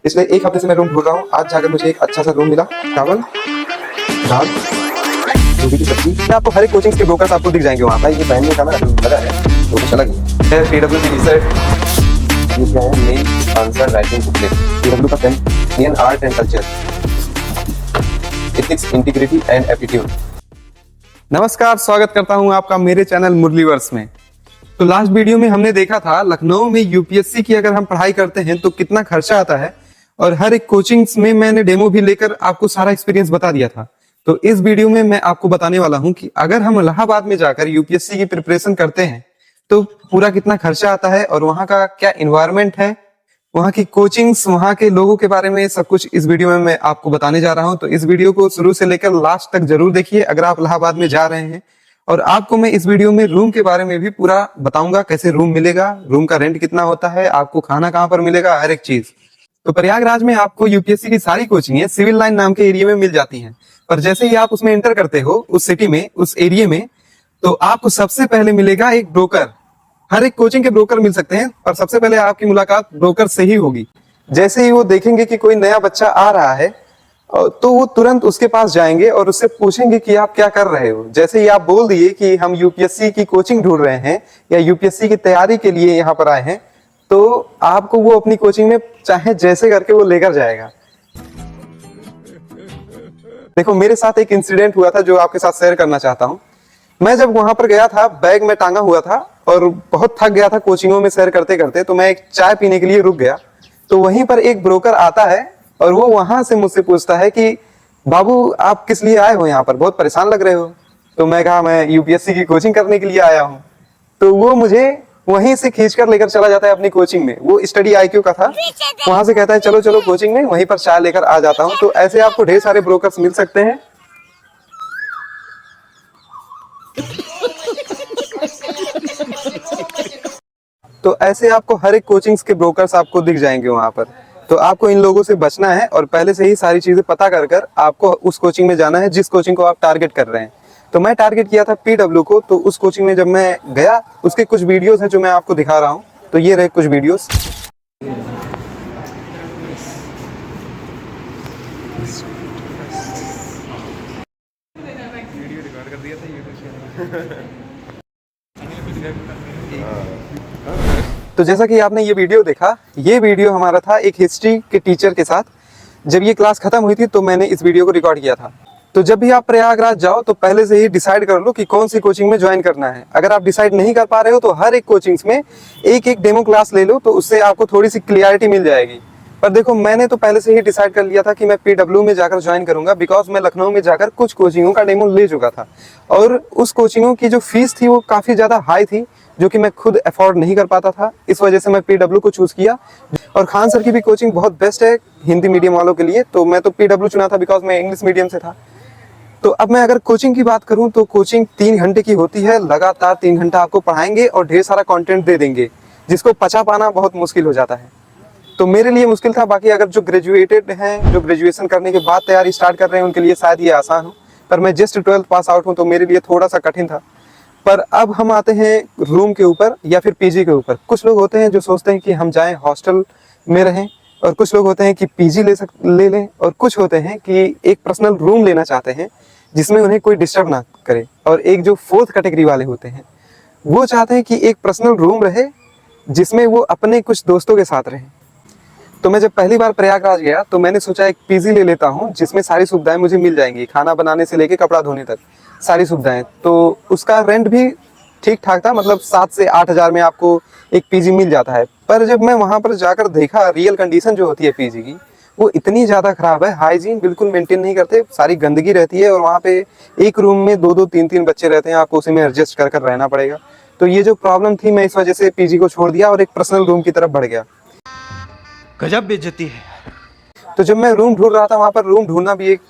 इसलिए एक हफ्ते से मैं रूम ढूंढ रहा हूँ। आज जाकर मुझे एक अच्छा सा रूम मिला। चावल, दाल, गोभी की सब्जी। मैं आपको हर एक कोचिंग के ब्रोकर्स आपको दिख जाएंगे वहाँ। भाई ये पहनने का ना जो मजा है वो कुछ अलग है। पीडब्ल्यू की रिसर्च, ये क्या है, main answer writing booklet, PW का pen, Indian art and culture, ethics, integrity and aptitude. नमस्कार, स्वागत करता हूं आपका मेरे चैनल मुरलीवर्स में। तो लास्ट वीडियो में हमने देखा था लखनऊ में यूपीएससी की अगर हम पढ़ाई करते हैं तो कितना खर्चा आता है, और हर एक कोचिंग्स में मैंने डेमो भी लेकर आपको सारा एक्सपीरियंस बता दिया था। तो इस वीडियो में मैं आपको बताने वाला हूं कि अगर हम इलाहाबाद में जाकर यूपीएससी की प्रिपरेशन करते हैं तो पूरा कितना खर्चा आता है, और वहां का क्या इन्वायरमेंट है, वहाँ की कोचिंग्स, वहाँ के लोगों के बारे में सब कुछ इस वीडियो में मैं आपको बताने जा रहा हूँ। तो इस वीडियो को शुरू से लेकर लास्ट तक जरूर देखिए अगर आप इलाहाबाद में जा रहे हैं। और आपको मैं इस वीडियो में रूम के बारे में भी पूरा बताऊंगा, कैसे रूम मिलेगा, रूम का रेंट कितना होता है, आपको खाना कहाँ पर मिलेगा, हर एक चीज। तो प्रयागराज में आपको यूपीएससी की सारी कोचिंग सिविल लाइन नाम के एरिया में मिल जाती हैं। पर जैसे ही आप उसमें एंटर करते हो, उस सिटी में, उस एरिया में, तो आपको सबसे पहले मिलेगा एक ब्रोकर। हर एक कोचिंग के ब्रोकर मिल सकते हैं, पर सबसे पहले आपकी मुलाकात ब्रोकर से ही होगी। जैसे ही वो देखेंगे कि कोई नया बच्चा आ रहा है, तो वो तुरंत उसके पास जाएंगे और उससे पूछेंगे कि आप क्या कर रहे हो। जैसे ही आप बोल दिए कि हम यूपीएससी की कोचिंग ढूंढ रहे हैं या यूपीएससी की तैयारी के लिए यहाँ पर आए हैं, तो आपको वो अपनी कोचिंग में चाहे जैसे करके वो लेकर जाएगा। देखो, मेरे साथ एक इंसिडेंट हुआ था जो आपके साथ शेयर करना चाहता हूँ। मैं जब वहां पर गया था, बैग में टांगा हुआ था और बहुत थक गया था कोचिंगों में सैर करते करते, तो मैं एक चाय पीने के लिए रुक गया। तो वहीं पर एक ब्रोकर आता है और वो वहां से मुझसे पूछता है कि बाबू, आप किस लिए आए हो यहाँ पर, बहुत परेशान लग रहे हो। तो मैं कहा, मैं यूपीएससी की कोचिंग करने के लिए आया हूँ। तो वो मुझे वहीं से खींचकर लेकर चला जाता है अपनी कोचिंग में। वो स्टडी आईक्यू का था। वहां से कहता है चलो चलो कोचिंग में, वहीं पर चाय लेकर आ जाता हूँ। तो ऐसे आपको ढेर सारे ब्रोकर्स मिल सकते हैं। तो ऐसे आपको हर एक कोचिंग्स के ब्रोकर्स आपको दिख जाएंगे वहां पर। तो आपको इन लोगों से बचना है और पहले से ही सारी चीजें पता कर कर आपको उस कोचिंग में जाना है जिस कोचिंग को आप टारगेट कर रहे हैं। तो मैं टारगेट किया था पीडब्ल्यू को। तो उस कोचिंग में जब मैं गया, उसके कुछ वीडियोस हैं जो मैं आपको दिखा रहा हूँ। तो ये रहे कुछ वीडियोस। वीडियो रिकॉर्ड कर दिया था यूट्यूब। तो जैसा कि आपने ये वीडियो देखा, ये वीडियो हमारा था एक हिस्ट्री के टीचर के साथ। जब ये क्लास खत्म हुई थी तो मैंने इस वीडियो को रिकॉर्ड किया था। तो जब भी आप प्रयागराज जाओ तो पहले से ही डिसाइड कर लो कि कौन सी कोचिंग में ज्वाइन करना है। अगर आप डिसाइड नहीं कर पा रहे हो तो हर एक कोचिंग्स में एक एक डेमो क्लास ले लो, तो उससे आपको थोड़ी सी क्लियरिटी मिल जाएगी। पर देखो, मैंने तो पहले से ही डिसाइड कर लिया था कि मैं पीडब्ल्यू में जाकर ज्वाइन करूंगा, बिकॉज मैं लखनऊ में जाकर कुछ कोचिंगों का डेमो ले चुका था और उस कोचिंगों की जो फीस थी वो काफ़ी ज़्यादा हाई थी, जो कि मैं खुद अफोर्ड नहीं कर पाता था। इस वजह से मैं पीडब्ल्यू को चूज़ किया। और खान सर की भी कोचिंग बहुत बेस्ट है हिंदी मीडियम वालों के लिए। तो मैं तो पीडब्ल्यू चुना था बिकॉज मैं इंग्लिश मीडियम से था। तो अब मैं अगर कोचिंग की बात करूं तो कोचिंग 3 घंटे की होती है। लगातार 3 घंटा आपको पढ़ाएंगे और ढेर सारा कंटेंट दे देंगे, जिसको पचा पाना बहुत मुश्किल हो जाता है। तो मेरे लिए मुश्किल था। बाकी अगर जो ग्रेजुएटेड हैं, जो ग्रेजुएशन करने के बाद तैयारी स्टार्ट कर रहे हैं, उनके लिए शायद ये आसान हो। पर मैं जस्ट 12th पास आउट हूँ, तो मेरे लिए थोड़ा सा कठिन था। पर अब हम आते हैं रूम के ऊपर या फिर पीजी के ऊपर। कुछ लोग होते हैं जो सोचते हैं कि हम जाएं हॉस्टल में रहें, और कुछ लोग होते हैं कि पीजी ले लें, और कुछ होते हैं कि एक पर्सनल रूम लेना चाहते हैं जिसमें उन्हें कोई डिस्टर्ब ना करे। और एक जो 4th कैटेगरी वाले होते हैं, वो चाहते हैं कि एक पर्सनल रूम रहे जिसमें वो अपने कुछ दोस्तों के साथ रहें। तो मैं जब पहली बार प्रयागराज गया तो मैंने सोचा एक पीजी ले लेता हूँ जिसमें सारी सुविधाएं मुझे मिल जाएंगी, खाना बनाने से लेके कपड़ा धोने तक सारी सुविधाएं। तो उसका रेंट भी ठीक ठाक था, मतलब 7 से 8 हज़ार में आपको एक पीजी मिल जाता है। पर जब मैं वहाँ पर जाकर देखा, रियल कंडीशन जो होती है पीजी की, वो इतनी ज़्यादा ख़राब है। हाइजीन बिल्कुल मेंटेन नहीं करते, सारी गंदगी रहती है, और वहाँ पे एक रूम में 2-2 3-3 बच्चे रहते हैं, आपको उसी में एडजस्ट कर कर रहना पड़ेगा। तो ये जो प्रॉब्लम थी, मैं इस वजह से पीजी को छोड़ दिया और एक पर्सनल रूम की तरफ बढ़ गया। गजब बेइज्जती है। तो जब मैं रूम ढूंढ रहा था, वहाँ पर रूम ढूंढना भी एक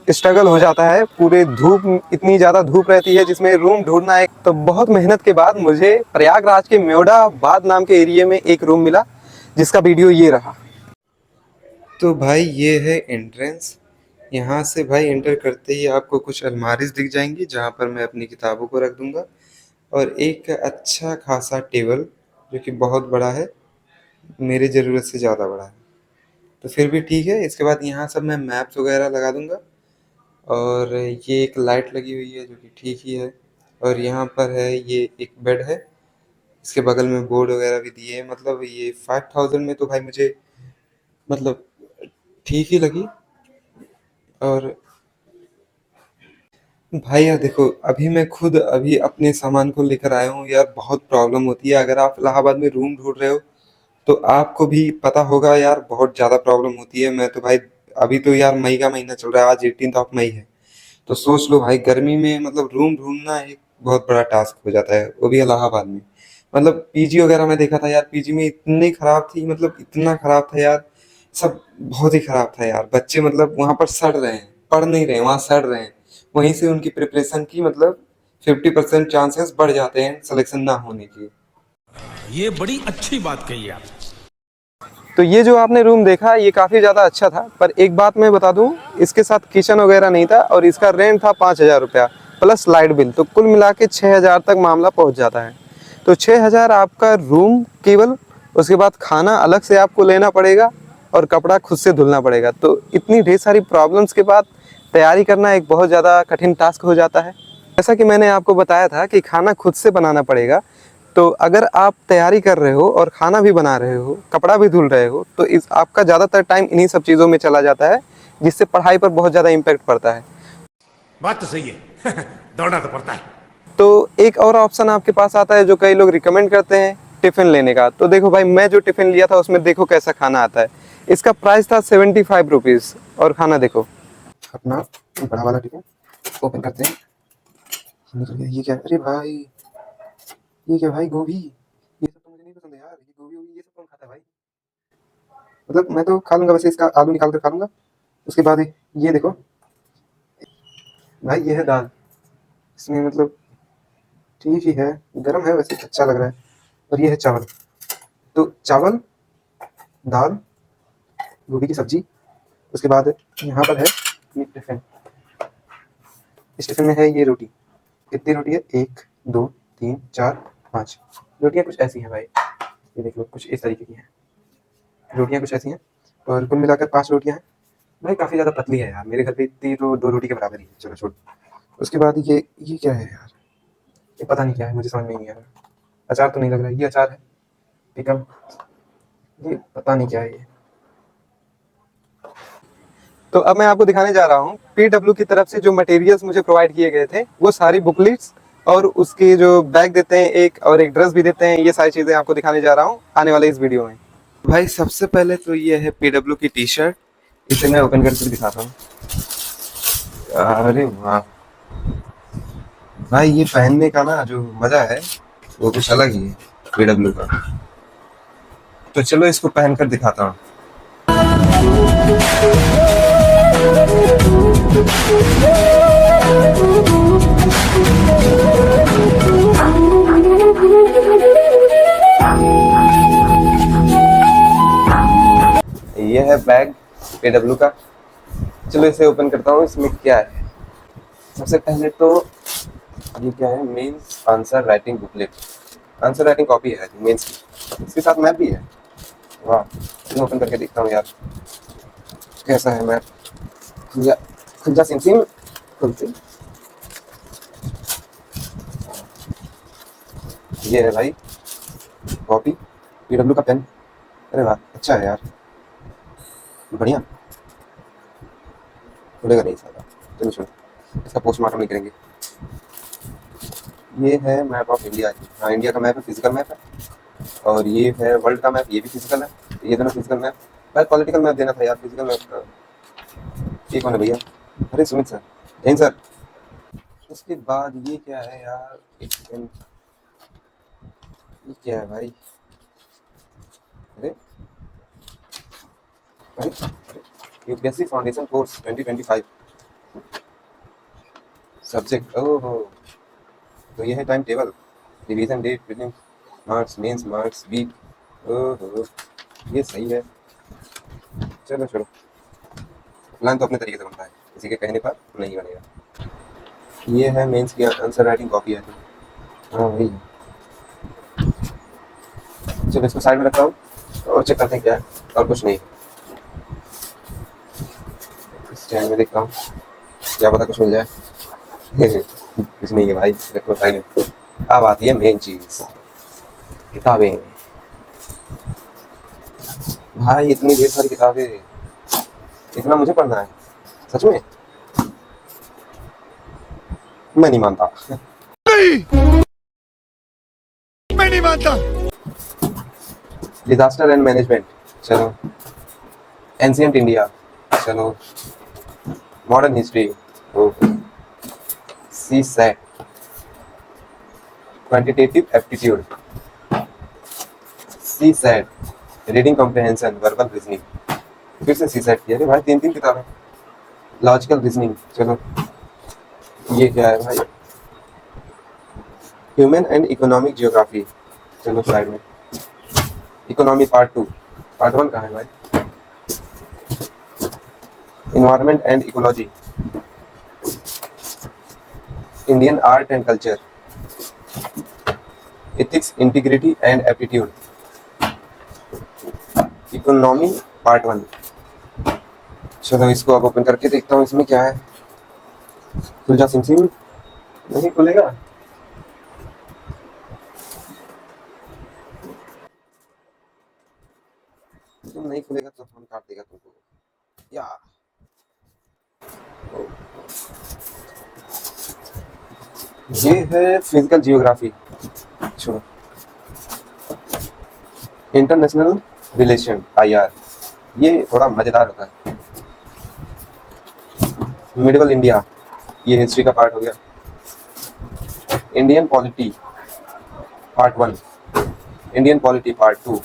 स्ट्रगल हो जाता है। पूरे धूप, इतनी ज़्यादा धूप रहती है जिसमें रूम ढूंढना एक, तो बहुत मेहनत के बाद मुझे प्रयागराज के म्योडाबाद नाम के एरिया में एक रूम मिला, जिसका वीडियो ये रहा। तो भाई ये है एंट्रेंस। यहाँ से भाई एंटर करते ही आपको कुछ अलमारीज दिख जाएंगी जहाँ पर मैं अपनी किताबों को रख दूँगा, और एक अच्छा खासा टेबल जो कि बहुत बड़ा है, मेरी ज़रूरत से ज़्यादा बड़ा है। तो फिर भी ठीक है। इसके बाद यहाँ सब मैं मैप्स वगैरह लगा दूंगा, और ये एक लाइट लगी हुई है जो कि ठीक ही है, और यहाँ पर है ये एक बेड है, इसके बगल में बोर्ड वगैरह भी दिए हैं। मतलब ये 5000 में तो भाई मुझे मतलब ठीक ही लगी। और भाई यार देखो, अभी मैं खुद अभी अपने सामान को लेकर आया हूँ यार, बहुत प्रॉब्लम होती है अगर आप इलाहाबाद में रूम ढूंढ रहे हो, तो आपको भी पता होगा यार, बहुत ज़्यादा प्रॉब्लम होती है। मैं तो भाई अभी तो यार मई का महीना चल रहा है, आज 18 मई है, तो सोच लो भाई गर्मी में मतलब रूम ढूंढना एक बहुत बड़ा टास्क हो जाता है, वो भी इलाहाबाद में। मतलब पीजी वगैरह में देखा था यार, पीजी में इतनी खराब थी, मतलब इतना खराब था यार, सब बहुत ही खराब था यार। बच्चे मतलब वहां पर सड़ रहे हैं, पढ़ नहीं रहे, वहां सड़ रहे हैं, वहीं से उनकी प्रिपरेशन की मतलब 50% चांसेस बढ़ जाते हैं सिलेक्शन ना होने की। ये बड़ी अच्छी बात कही आप। तो ये जो आपने रूम देखा ये काफ़ी ज़्यादा अच्छा था, पर एक बात मैं बता दूं, इसके साथ किचन वगैरह नहीं था, और इसका रेंट था 5000 रुपया प्लस लाइट बिल, तो कुल मिला के 6000 तक मामला पहुंच जाता है। तो 6000 आपका रूम केवल, उसके बाद खाना अलग से आपको लेना पड़ेगा, और कपड़ा खुद से धुलना पड़ेगा। तो इतनी ढेर सारी प्रॉब्लम्स के बाद तैयारी करना एक बहुत ज़्यादा कठिन टास्क हो जाता है। जैसा कि मैंने आपको बताया था कि खाना खुद से बनाना पड़ेगा, तो अगर आप तैयारी कर रहे हो और खाना भी बना रहे हो, कपड़ा भी धुल रहे हो, तो इस आपका ज़्यादातर टाइम इन्हीं सब चीज़ों में चला जाता है, जिससे पढ़ाई पर बहुत ज़्यादा इम्पैक्ट पड़ता है। बात तो सही है। दौड़ना तो पड़ता है। तो एक और ऑप्शन आपके पास आता है जो कई लोग रिकमेंड करते हैं, टिफ़िन लेने का। तो देखो भाई, मैं जो टिफ़िन लिया था उसमें देखो कैसा खाना आता है। इसका प्राइस था 75 रुपीज़, और खाना देखो। अपना बड़ा वाला टिफ़िन ओपन करते हैं, निकल गया। ये क्या, अरे भाई ये क्या भाई, गोभी, ये सब तो मुझे नहीं पसंद है यार, ये गोभी वोभी ये सब कौन खाता है भाई। मतलब मैं तो खा लूंगा, वैसे इसका आलू निकाल कर खा लूंगा। उसके बाद ये देखो भाई, ये है दाल, इसमें मतलब ठीक ही है, गर्म है वैसे, अच्छा लग रहा है। और ये है चावल, तो चावल, दाल, गोभी की सब्जी। उसके बाद यहाँ पर है ये टिफिन, इस टिफिन में है ये रोटी। कितनी रोटी है, 1 2 3 4 5 रोटियाँ कुछ ऐसी हैं भाई, ये देख लो कुछ इस तरीके की हैं रोटियाँ, कुछ ऐसी हैं। और कुल मिलाकर 5 रोटियाँ हैं भाई, काफ़ी ज़्यादा पतली है यार, मेरे घर पे इतनी तो 2 रोटी के बराबर ही है। चलो छोड़। उसके बाद ये क्या है यार, ये पता नहीं क्या है, मुझे समझ में नहीं आ रहा। अचार तो नहीं लग रहा है, ये अचार है, पिकल, ये पता नहीं क्या है ये। तो अब मैं आपको दिखाने जा रहा हूँ पीडब्ल्यू की तरफ से जो मटेरियल्स मुझे प्रोवाइड किए गए थे, वो सारी बुकलेट्स, और उसके जो बैग देते हैं एक, और एक ड्रेस भी देते हैं, ये सारी चीज़ें आपको दिखाने जा रहा हूँ आने वाले इस वीडियो में। भाई सबसे पहले तो ये है पीडब्ल्यू की टी शर्ट, इसे मैं ओपन करके दिखाता हूँ। अरे वाह भाई, ये पहनने का ना जो मजा है वो कुछ अलग ही है पीडब्ल्यू का। तो चलो इसको पहन कर दिखाता हूँ। ये है बैग पीडब्ल्यू का, चलो इसे ओपन करता हूँ, इसमें क्या है। सबसे पहले तो ये क्या है, mains answer writing booklet, answer writing copy है मेंस की, इसके साथ मैप भी है। वाह, चलो ओपन करके देखता हूँ यार कैसा है मैप। खुल जा सिम सिम, खुलती। ये है भाई कॉपी, पीडब्ल्यू का पेन, अरे वाह अच्छा है यार, बढ़िया। खुलेगा नहीं सारा, चलो छोड़ो, इसका पोस्टमार्टम नहीं करेंगे। ये है मैप ऑफ इंडिया, हाँ इंडिया का मैप है, फिजिकल मैप है। और ये है वर्ल्ड का मैप, ये भी फिजिकल है, ये दोनों फिजिकल मैप। भाई पॉलिटिकल मैप देना था यार, फिजिकल मैप का ठीक होना भैया। अरे सुमित सर, जैन सर। उसके बाद ये क्या है यार, एक सेकंड, ये क्या है भाई, अरे भाई, यूपीएससी फाउंडेशन कोर्स 2025 सब्जेक्ट, ओहो। तो ये है time table, revision date, prelim marks, mains marks, week, ओहो ये सही है। चलो छोड़ो, प्लान तो अपने तरीके से बनता है, किसी के कहने पर नहीं बनेगा। ये है मेंस की आंसर राइटिंग कॉपी है, तो हाँ वही है। चलो इसको साइड में रखता हूँ और चेक करते हैं क्या है, और कुछ नहीं। चैनल में देखता हूँ, क्या पता कुछ मिल जाए। कुछ नहीं है भाई, देखो साइड में। अब आती है मेन चीज, किताबें। भाई इतनी ढेर सारी किताबें, इतना मुझे पढ़ना है सच में? मैं नहीं मानता। मैं नहीं मानता। डिजास्टर एंड मैनेजमेंट, चलो। एंशियंट इंडिया, चलो। Modern history, C set. Quantitative aptitude, C set. Reading comprehension, verbal reasoning. फिर से सी सेट किया। अरे भाई 3 किताबें। लॉजिकल रीजनिंग, चलो। ये क्या है भाई? ह्यूमन एंड इकोनॉमिक जियोग्राफी, चलो साइड में। इकोनॉमी पार्ट 2, पार्ट 1 कहाँ है भाई? Environment and ecology, Indian art and culture, ethics, integrity and aptitude. Economy part 1, चलो इसको अब ओपन करके देखता हूँ इसमें क्या है। खुल जा सिम, नहीं खुलेगा। तुम नहीं खुलेगा तो फोन काट देगा तुमको या। ये है फिजिकल जियोग्राफी, छोड़ो। इंटरनेशनल रिलेशन, IR, ये थोड़ा मजेदार होता है। मिडिवल इंडिया, ये हिस्ट्री का पार्ट हो गया। Indian polity part 1, Indian polity part 2।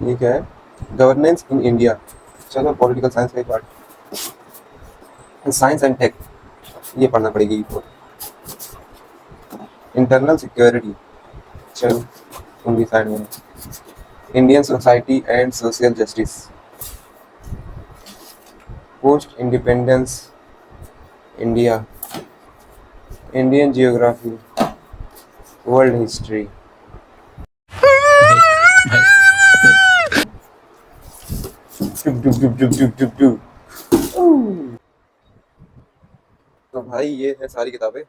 ये क्या है? गवर्नेंस इन इंडिया, चलो पॉलिटिकल साइंस का पार्ट। साइंस एंड टेक, ये पढ़ना पड़ेगी। इंटरनल सिक्योरिटी, चलो उनकी साइड में। Indian society and social justice, post independence India, Indian geography, world history. तो भाई ये है सारी किताबें।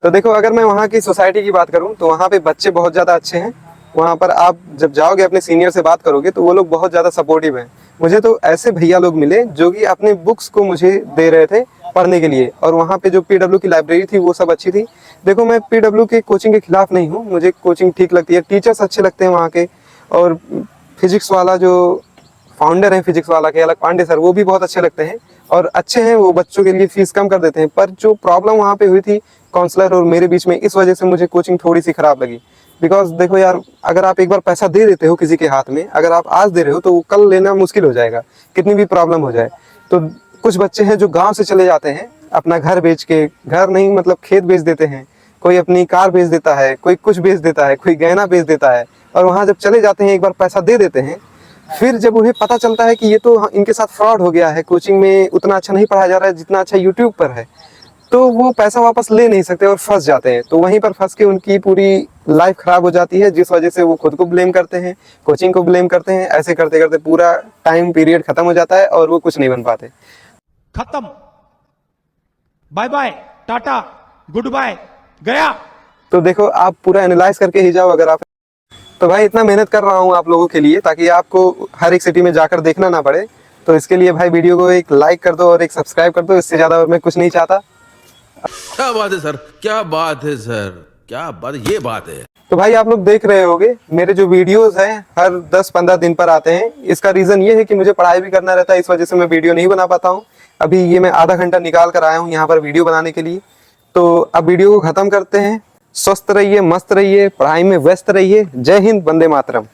तो देखो, अगर मैं वहाँ की सोसाइटी की बात करूँ तो वहाँ पे बच्चे बहुत ज़्यादा अच्छे हैं। वहाँ पर आप जब जाओगे अपने सीनियर से बात करोगे तो वो लोग बहुत ज़्यादा सपोर्टिव हैं। मुझे तो ऐसे भैया लोग मिले जो कि अपने बुक्स को मुझे दे रहे थे पढ़ने के लिए। और वहाँ पे जो PW की लाइब्रेरी थी वो सब अच्छी थी। देखो, मैं PW के कोचिंग के खिलाफ नहीं हूँ, मुझे कोचिंग ठीक लगती है, टीचर्स अच्छे लगते हैं वहाँ के। और फिजिक्स वाला जो फाउंडर है फिजिक्स वाला के, अलग पांडे सर, वो भी बहुत अच्छे लगते हैं और अच्छे हैं। वो बच्चों के लिए फीस कम कर देते हैं। पर जो प्रॉब्लम वहाँ पे हुई थी काउंसलर और मेरे बीच में, इस वजह से मुझे कोचिंग थोड़ी सी खराब लगी। बिकॉज देखो यार, अगर आप एक बार पैसा दे देते हो किसी के हाथ में, अगर आप आज दे रहे हो तो वो कल लेना मुश्किल हो जाएगा, कितनी भी प्रॉब्लम हो जाए। तो कुछ बच्चे हैं जो गाँव से चले जाते हैं अपना घर बेच के, घर नहीं मतलब खेत बेच देते हैं, कोई अपनी कार बेच देता है, कोई कुछ बेच देता है, कोई गहना बेच देता है। और वहाँ जब चले जाते हैं, एक बार पैसा दे देते हैं, फिर जब उन्हें पता चलता है कि ये तो इनके साथ फ्रॉड हो गया है, कोचिंग में उतना अच्छा नहीं पढ़ाया जा रहा है जितना अच्छा यूट्यूब पर है, तो वो पैसा वापस ले नहीं सकते और फंस जाते हैं। तो वहीं पर फंस के उनकी पूरी लाइफ खराब हो जाती है, जिस वजह से वो खुद को ब्लेम करते हैं, कोचिंग को ब्लेम करते हैं। ऐसे करते करते पूरा टाइम पीरियड खत्म हो जाता है और वो कुछ नहीं बन पाते। खत्म, bye bye, ta-ta, goodbye, गया। तो देखो, आप पूरा एनालाइज करके ही जाओ अगर आप। तो भाई इतना मेहनत कर रहा हूँ आप लोगों के लिए, ताकि आपको हर एक सिटी में जाकर देखना ना पड़े। तो इसके लिए भाई वीडियो को एक लाइक कर दो और एक सब्सक्राइब कर दो, इससे ज़्यादा और मैं कुछ नहीं चाहता। क्या बात है सर, क्या बात है सर, क्या बात, ये बात है। तो भाई आप लोग देख रहे होंगे मेरे जो वीडियोस हैं हर 10-15 दिन पर आते हैं। इसका रीज़न ये है कि मुझे पढ़ाई भी करना रहता है, इस वजह से मैं वीडियो नहीं बना पाता हूँ। अभी ये मैं आधा घंटा निकाल कर आया हूँ यहाँ पर वीडियो बनाने के लिए। तो अब वीडियो को ख़त्म करते हैं। स्वस्थ रहिए, मस्त रहिए, पढ़ाई में व्यस्त रहिए। जय हिंद, वंदे मातरम।